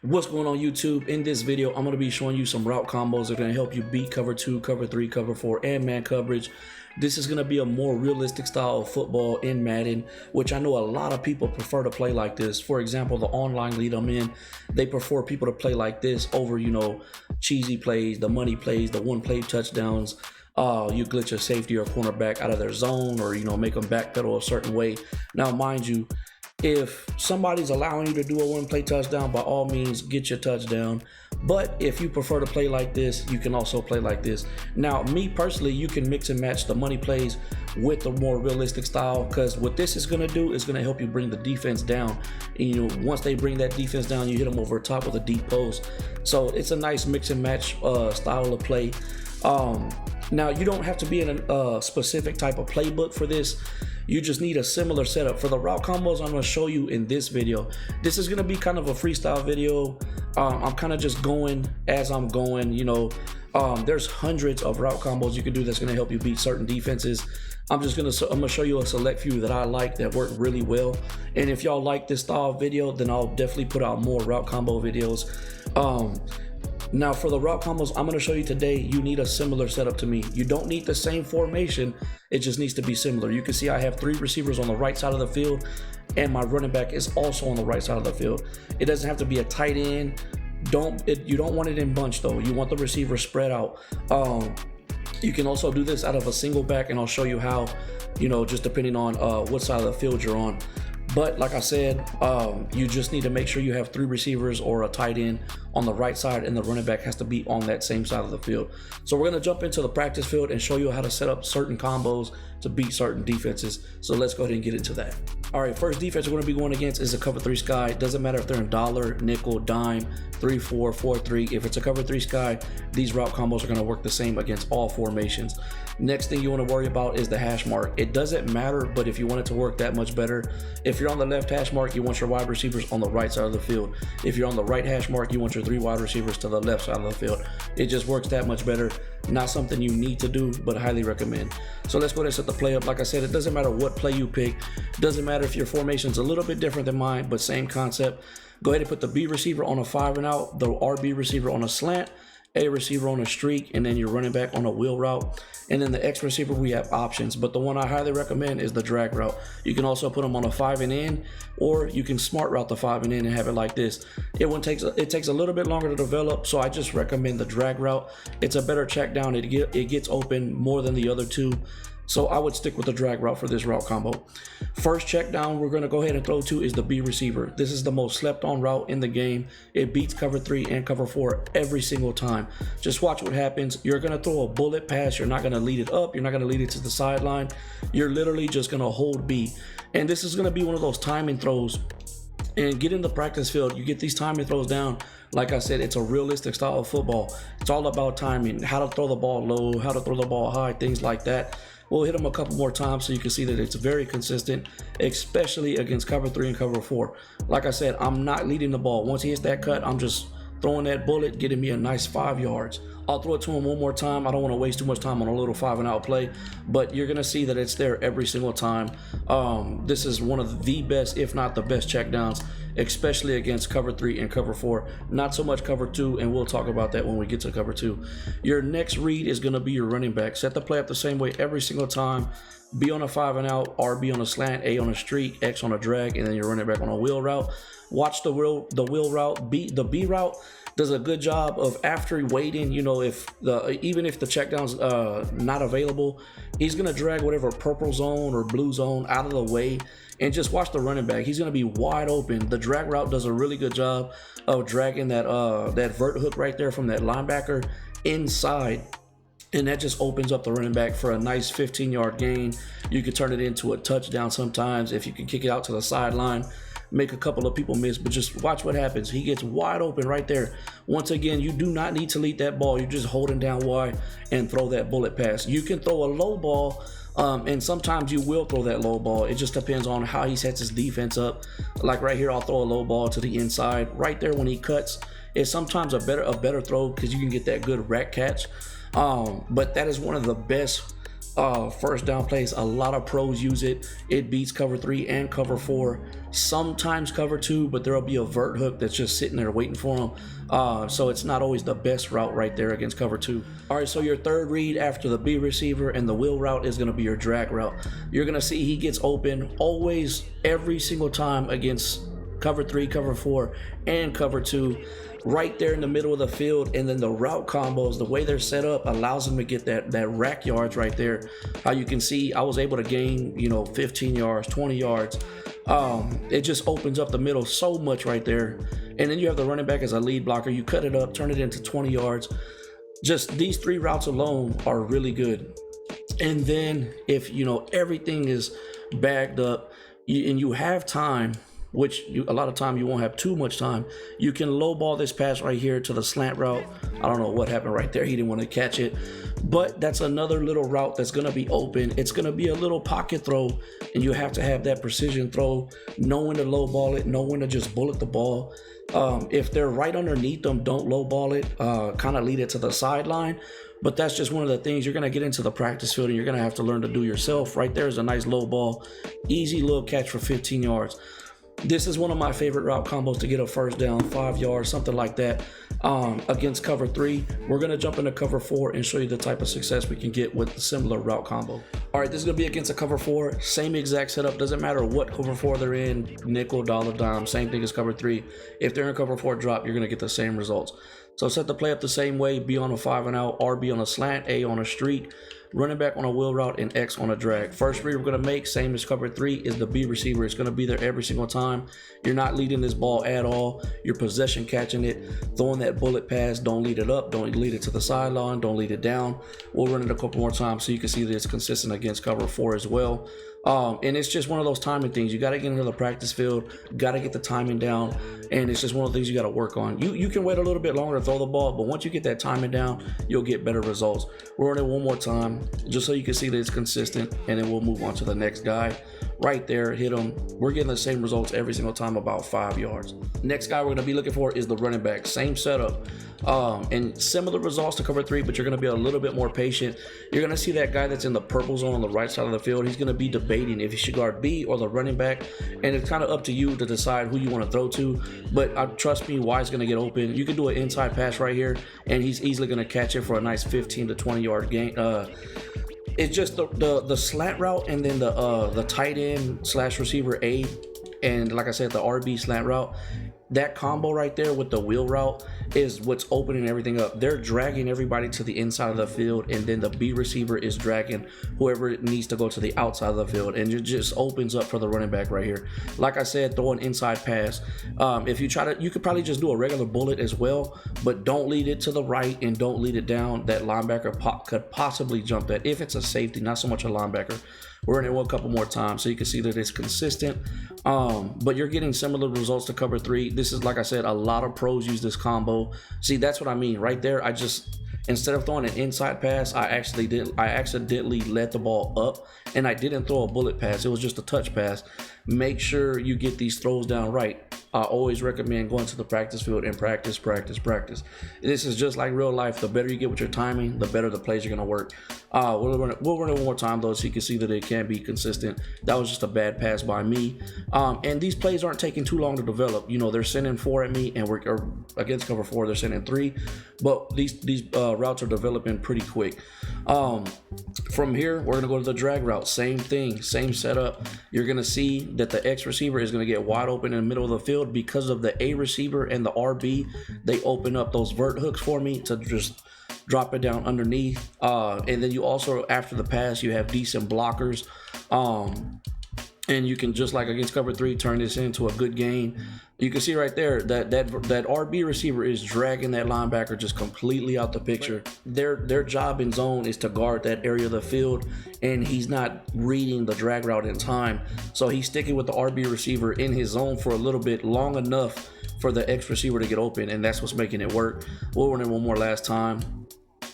What's going on YouTube? In this video, I'm going to be showing you some route combos that are going to help you beat cover 2, cover 3, cover 4, and man coverage. This is going to be a more realistic style of football in Madden, which I know a lot of people prefer to play like this. For example, the online league I'm in, they prefer people to play like this over, cheesy plays, the money plays, the one-play touchdowns. You glitch a safety or cornerback out of their zone, or make them backpedal a certain way. Now, mind you, if somebody's allowing you to do a one-play touchdown, by all means, get your touchdown. But if you prefer to play like this, you can also play like this. Now, me personally, you can mix and match the money plays with the more realistic style, because what this is going to do is going to help you bring the defense down. And, once they bring that defense down, you hit them over top with a deep post. So it's a nice mix and match style of play. Now, you don't have to be in a specific type of playbook for this. You just need a similar setup. For the route combos I'm going to show you in this video, this is going to be kind of a freestyle video. I'm kind of just going as I'm going. There's hundreds of route combos you can do that's going to help you beat certain defenses. I'm going to show you a select few that I like that work really well. And if y'all like this style of video, then I'll definitely put out more route combo videos. Now, for the route combos I'm going to show you today, you need a similar setup to me. You don't need the same formation. It just needs to be similar. You can see I have 3 receivers on the right side of the field, and my running back is also on the right side of the field. It doesn't have to be a tight end. You don't want it in bunch, though. You want the receiver spread out. You can also do this out of a single back, and I'll show you how, just depending on what side of the field you're on. But like I said, you just need to make sure you have 3 receivers or a tight end on the right side, and the running back has to be on that same side of the field. So we're going to jump into the practice field and show you how to set up certain combos to beat certain defenses. So let's go ahead and get into that. All right, first defense we're going to be going against is a cover 3 sky. Doesn't matter if they're in dollar, nickel, dime, 3-4, 4-3. If it's a cover 3 sky, these route combos are going to work the same against all formations. Next thing you want to worry about is the hash mark. It doesn't matter, but if you want it to work that much better, if you're on the left hash mark, you want your wide receivers on the right side of the field. If you're on the right hash mark, you want your 3 wide receivers to the left side of the field. It just works that much better. Not something you need to do, but highly recommend. So let's go ahead and set the play up. Like I said, it doesn't matter what play you pick. It doesn't matter if your formation's a little bit different than mine, but same concept. Go ahead and put the B receiver on a 5 and out, the RB receiver on a slant, A receiver on a streak, and then your running back on a wheel route. And then the X receiver, we have options, but the one I highly recommend is the drag route. You can also put them on a 5 and in, or you can smart route the 5 and in and have it like this. It takes a little bit longer to develop, so I just recommend the drag route. It's a better check down. It gets open more than the other 2. So I would stick with the drag route for this route combo. First check down we're going to go ahead and throw to is the B receiver. This is the most slept on route in the game. It beats cover 3 and cover 4 every single time. Just watch what happens. You're going to throw a bullet pass. You're not going to lead it up. You're not going to lead it to the sideline. You're literally just going to hold B. And this is going to be one of those timing throws. And get in the practice field, you get these timing throws down. Like I said, it's a realistic style of football. It's all about timing, how to throw the ball low, how to throw the ball high, things like that. We'll hit them a couple more times so you can see that it's very consistent, especially against cover 3 and cover 4. Like I said, I'm not leading the ball. Once he hits that cut, I'm just throwing that bullet, getting me a nice 5 yards. I'll throw it to him one more time. I don't want to waste too much time on a little 5 and out play, but you're going to see that it's there every single time. This is one of the best, if not the best checkdowns, especially against cover 3 and cover 4. Not so much cover 2, and we'll talk about that when we get to cover 2. Your next read is going to be your running back. Set the play up the same way every single time. B on a 5 and out, RB on a slant, A on a streak, X on a drag, and then your running back on a wheel route. Watch the wheel route. The B route does a good job of, after waiting, even if the check down's not available, he's gonna drag whatever purple zone or blue zone out of the way, and just watch the running back. He's gonna be wide open. The drag route does a really good job of dragging that vert hook right there from that linebacker inside. And that just opens up the running back for a nice 15-yard gain. You can turn it into a touchdown sometimes if you can kick it out to the sideline, make a couple of people miss, but just watch what happens. He gets wide open right there. Once again, you do not need to lead that ball. You're just holding down wide and throw that bullet pass. You can throw a low ball, and sometimes you will throw that low ball. It just depends on how he sets his defense up. Like right here, I'll throw a low ball to the inside. Right there when he cuts, it's sometimes a better throw because you can get that good rack catch. But that is one of the best first down plays. A lot of pros use it. It beats cover 3 and cover 4, sometimes cover 2, but there'll be a vert hook that's just sitting there waiting for them. So it's not always the best route right there against cover 2. All right, so your third read after the B receiver and the wheel route is going to be your drag route. You're going to see he gets open always, every single time against cover 3, cover 4, and cover 2, right there in the middle of the field. And then the route combos, the way they're set up, allows them to get that rack yards right there. How you can see I was able to gain 15 yards, 20 yards. It just opens up the middle so much right there. And then you have the running back as a lead blocker. You cut it up, turn it into 20 yards. Just these 3 routes alone are really good. And then if everything is bagged up and you have time, which a lot of time you won't have too much time, you can low ball this pass right here to the slant route. I don't know what happened right there. He didn't want to catch it, but that's another little route that's going to be open. It's going to be a little pocket throw, and you have to have that precision throw, knowing to low ball it, knowing to just bullet the ball. If they're right underneath them, don't low ball it, kind of lead it to the sideline. But that's just one of the things you're going to get into the practice field and you're going to have to learn to do yourself. Right there is a nice low ball, easy little catch for 15 yards. This is one of my favorite route combos to get a first down, 5 yards, something like that, against cover 3. We're going to jump into cover 4 and show you the type of success we can get with a similar route combo. All right, this is going to be against a cover 4. Same exact setup. Doesn't matter what cover 4 they're in, nickel, dollar, dime, same thing as cover 3. If they're in cover 4 drop, you're going to get the same results. So set the play up the same way: B on a 5 and out, RB on a slant, A on a streak, running back on a wheel route, and X on a drag. First read we're going to make, same as cover 3, is the B receiver. It's going to be there every single time. You're not leading this ball at all. You're possession catching it, throwing that bullet pass. Don't lead it up. Don't lead it to the sideline. Don't lead it down. We'll run it a couple more times so you can see that it's consistent against cover 4 as well. And it's just one of those timing things. You got to get into the practice field, got to get the timing down, and it's just one of the things you got to work on. You can wait a little bit longer to throw the ball, but once you get that timing down, you'll get better results. We'll run it one more time just so you can see that it's consistent, and then we'll move on to the next guy. Right there, hit him. We're getting the same results every single time, about 5 yards. Next guy we're going to be looking for is the running back. Same setup. And similar results to cover 3, but you're going to be a little bit more patient. You're going to see that guy that's in the purple zone on the right side of the field. He's going to be debating if he should guard B or the running back, and it's kind of up to you to decide who you want to throw to. But trust me, Y's going to get open. You can do an inside pass right here, and he's easily going to catch it for a nice 15 to 20 yard gain. It's just the slant route, and then the tight end / receiver A, and like I said, the RB slant route. That combo right there with the wheel route is what's opening everything up. They're dragging everybody to the inside of the field, and then the B receiver is dragging whoever needs to go to the outside of the field, and it just opens up for the running back right here. Like I said, throw an inside pass. If you try to, you could probably just do a regular bullet as well, but don't lead it to the right and don't lead it down. That linebacker could possibly jump that if it's a safety, not so much a linebacker. We're in it a couple more times so you can see that it's consistent, but you're getting similar results to cover 3. This is, like I said, a lot of pros use this combo. See, that's what I mean right there. I just, instead of throwing an inside pass, I accidentally let the ball up, and I didn't throw a bullet pass. It was just a touch pass. Make sure you get these throws down right. I always recommend going to the practice field and practice. This is just like real life. The better you get with your timing, the better the plays are going to work. We'll run it one more time though, so you can see that it can be consistent. That was just a bad pass by me. And these plays aren't taking too long to develop. They're sending 4 at me, and we're against cover 4. They're sending 3, but these routes are developing pretty quick. From here, we're gonna go to the drag route. Same thing, same setup. You're gonna see that the X receiver is gonna get wide open in the middle of the field because of the A receiver and the RB. They open up those vert hooks for me to just drop it down underneath. And then you also, after the pass, you have decent blockers. And you can, just like against cover 3, turn this into a good gain. You can see right there that RB receiver is dragging that linebacker just completely out the picture. Their job in zone is to guard that area of the field, and he's not reading the drag route in time. So he's sticking with the RB receiver in his zone for a little bit long enough for the X receiver to get open, and that's what's making it work. We'll run it one more last time.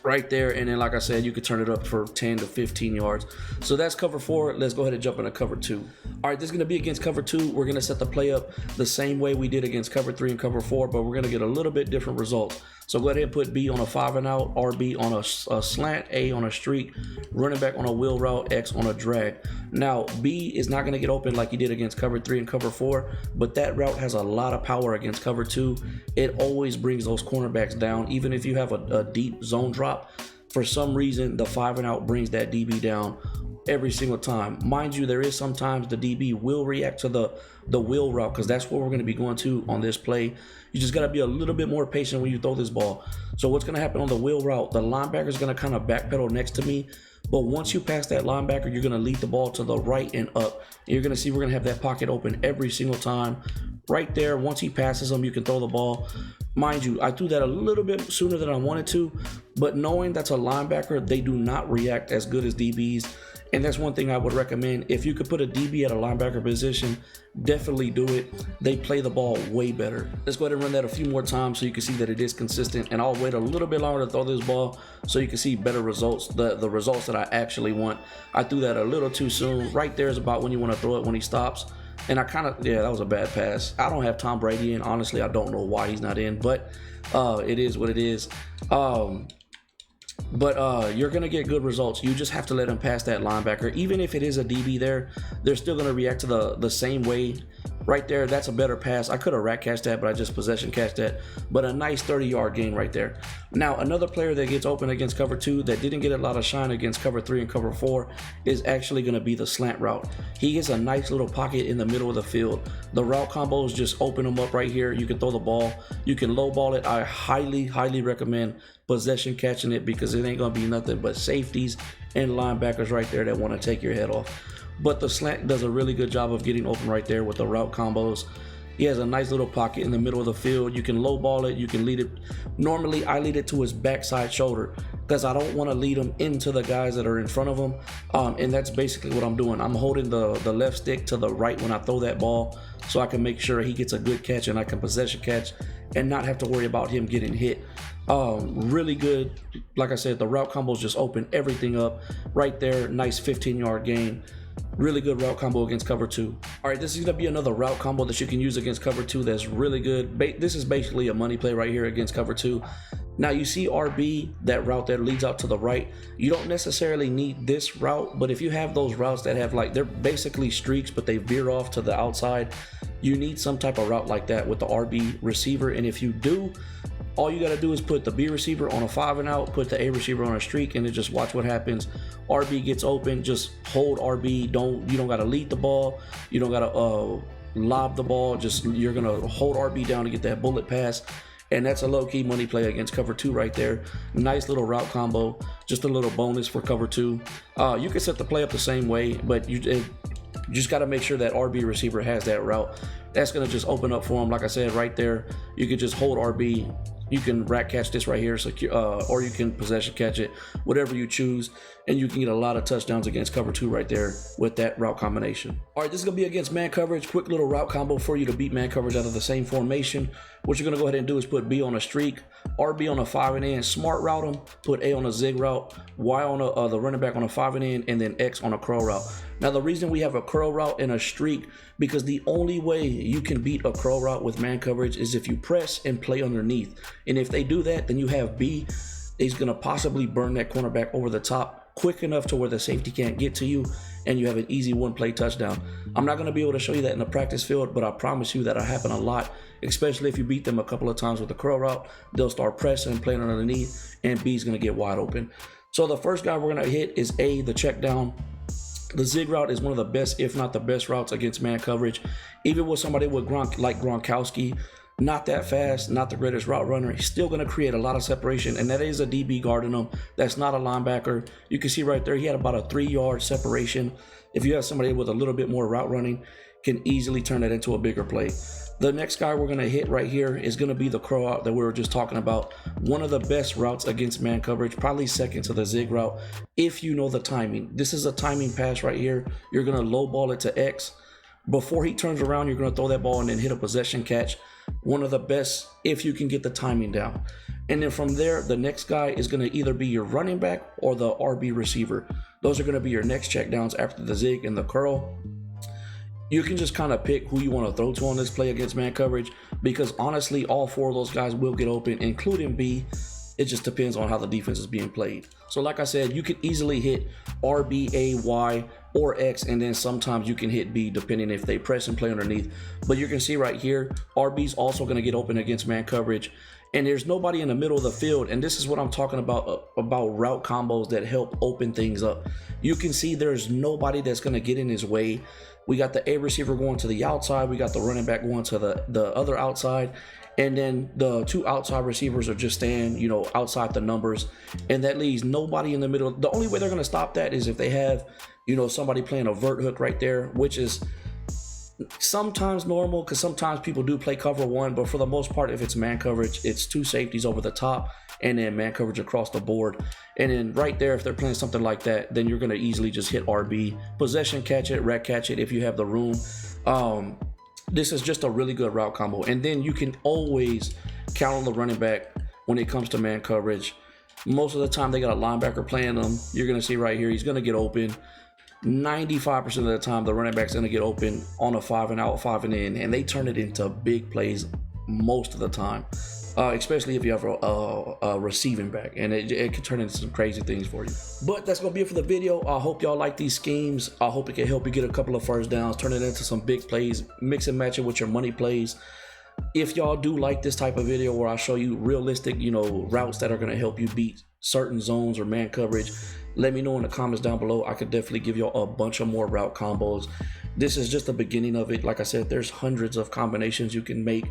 right there. And then, like I said, you could turn it up for 10 to 15 yards. So that's cover 4. Let's go ahead and jump into cover 2. All right, this is going to be against cover 2. We're going to set the play up the same way we did against cover 3 and cover 4, but we're going to get a little bit different results. So go ahead and put B on a 5 and out, RB on a slant, A on a streak, running back on a wheel route, X on a drag. Now, B is not going to get open like you did against cover 3 and cover 4, but that route has a lot of power against cover 2. It always brings those cornerbacks down. Even if you have a deep zone drop, for some reason, the 5 and out brings that DB down every single time. Mind you, there is sometimes the DB will react to the wheel route, because that's what we're going to be going to on this play. You just got to be a little bit more patient when you throw this ball. So what's going to happen on the wheel route, the linebacker is going to kind of backpedal next to me, but once you pass that linebacker, you're going to lead the ball to the right and up. And you're going to see we're going to have that pocket open every single time. Right there, once he passes them, you can throw the ball. Mind you, I threw that a little bit sooner than I wanted to, but knowing that's a linebacker, they do not react as good as DBs. And that's one thing I would recommend. If you could put a DB at a linebacker position, definitely do it. They play the ball way better. Let's go ahead and run that a few more times so you can see that it is consistent. And I'll wait a little bit longer to throw this ball so you can see better results, the results that I actually want. I threw that a little too soon. Right there is about when you want to throw it, when he stops. And I kind of, yeah, that was a bad pass. I don't have Tom Brady in. Honestly, I don't know why he's not in, but it is what it is. But you're going to get good results. You just have to let him pass that linebacker. Even if it is a DB there, they're still going to react to the same way. Right there, that's a better pass. I could have rack catched that, but I just possession catched that. But a nice 30-yard gain right there. Now, another player that gets open against cover 2 that didn't get a lot of shine against cover 3 and cover 4 is actually going to be the slant route. He gets a nice little pocket in the middle of the field. The route combos just open him up right here. You can throw the ball. You can low ball it. I highly, highly recommend possession catching it, because it ain't going to be nothing but safeties and linebackers right there that want to take your head off. But the slant does a really good job of getting open right there with the route combos. He has a nice little pocket in the middle of the field. You can low ball it. You can lead it. Normally, I lead it to his backside shoulder because I don't want to lead him into the guys that are in front of him. And that's basically what I'm doing. I'm holding the left stick to the right when I throw that ball so I can make sure he gets a good catch and I can possession catch and not have to worry about him getting hit. Really good. Like I said, the route combos just open everything up right there. Nice 15-yard gain. Really good route combo against cover 2. All right, this is going to be another route combo that you can use against cover 2 that's really good. This is basically a money play right here against cover 2. Now, you see RB, that route that leads out to the right. You don't necessarily need this route, but if you have those routes that have they're basically streaks, but they veer off to the outside, you need some type of route like that with the RB receiver. And if you do, all you got to do is put the B receiver on a 5 and out, put the A receiver on a streak, and then just watch what happens. RB gets open, just hold RB. You don't got to lead the ball. You don't got to lob the ball. Just you're going to hold RB down to get that bullet pass. And that's a low-key money play against cover 2 right there. Nice little route combo. Just a little bonus for cover 2. You can set the play up the same way, but you just got to make sure that RB receiver has that route. That's going to just open up for him. Like I said, right there, you can just hold RB. You can rack catch this right here, or you can possession catch it, whatever you choose, and you can get a lot of touchdowns against cover 2 right there with that route combination. All right, this is going to be against man coverage. Quick little route combo for you to beat man coverage out of the same formation. What you're going to go ahead and do is put B on a streak, RB on a 5 and in, smart route him, put A on a zig route, Y on the running back on a 5 and in, and then X on a curl route. Now, the reason we have a curl route and a streak, because the only way you can beat a curl route with man coverage is if you press and play underneath. And if they do that, then you have B is going to possibly burn that cornerback over the top quick enough to where the safety can't get to you, and you have an easy one-play touchdown. I'm not going to be able to show you that in the practice field, but I promise you that'll happen a lot, especially if you beat them a couple of times with the curl route. They'll start pressing and playing underneath, and B's going to get wide open. So the first guy we're going to hit is A, the check down. The zig route is one of the best, if not the best, routes against man coverage. Even with somebody with like Gronkowski, not that fast, not the greatest route runner, he's still going to create a lot of separation, and that is a DB guarding him. That's not a linebacker. You can see right there, he had about a 3-yard separation. If you have somebody with a little bit more route running, can easily turn that into a bigger play. The next guy we're going to hit right here is going to be the curl route that we were just talking about. One of the best routes against man coverage, probably second to the zig route, if you know the timing. This is a timing pass right here. You're going to low ball it to X. Before he turns around, you're going to throw that ball and then hit a possession catch. One of the best if you can get the timing down. And then from there, the next guy is going to either be your running back or the RB receiver. Those are going to be your next checkdowns after the zig and the curl. You can just kind of pick who you want to throw to on this play against man coverage, because honestly, all 4 of those guys will get open, including B. It just depends on how the defense is being played. So like I said, you can easily hit RB, A, Y, or X, and then sometimes you can hit B depending if they press and play underneath. But you can see right here, RB's also going to get open against man coverage, and there's nobody in the middle of the field. And this is what I'm talking about route combos that help open things up. You can see there's nobody that's going to get in his way. We got the A receiver going to the outside, we got the running back going to the other outside, and then the 2 outside receivers are just staying, you know, outside the numbers, and that leaves nobody in the middle. The only way they're going to stop that is if they have, you know, somebody playing a vert hook right there, which is sometimes normal because sometimes people do play cover 1, but for the most part, if it's man coverage, it's 2 safeties over the top and then man coverage across the board. And then right there, if they're playing something like that, then you're going to easily just hit RB, possession catch it, rec catch it if you have the room. This is just a really good route combo. And then you can always count on the running back when it comes to man coverage. Most of the time they got a linebacker playing them. You're going to see right here, he's going to get open. 95% of the time, the running back's going to get open on a 5 and out, 5 and in, and they turn it into big plays most of the time, especially if you have a receiving back, and it can turn into some crazy things for you. But that's going to be it for the video. I hope y'all like these schemes. I hope it can help you get a couple of first downs, turn it into some big plays, mix and match it with your money plays. If y'all do like this type of video where I show you realistic, you know, routes that are going to help you beat certain zones or man coverage, let me know in the comments down below. I could definitely give y'all a bunch of more route combos. This is just the beginning of it. Like I said, there's hundreds of combinations you can make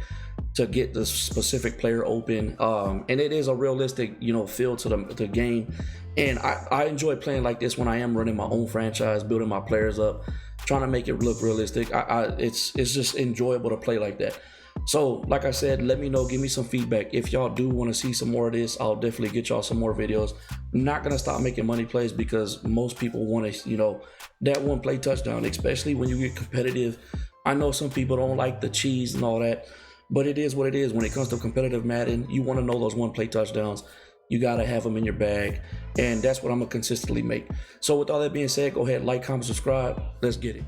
to get the specific player open, and it is a realistic, you know, feel to the game. And I enjoy playing like this when I am running my own franchise, building my players up, trying to make it look realistic. It's just enjoyable to play like that. So like I said, let me know, give me some feedback. If y'all do want to see some more of this, I'll definitely get y'all some more videos. I'm not going to stop making money plays because most people want to, you know, that one play touchdown, especially when you get competitive. I know some people don't like the cheese and all that, but it is what it is. When it comes to competitive Madden, you want to know those one play touchdowns. You got to have them in your bag, and that's what I'm going to consistently make. So with all that being said, go ahead, like, comment, subscribe. Let's get it.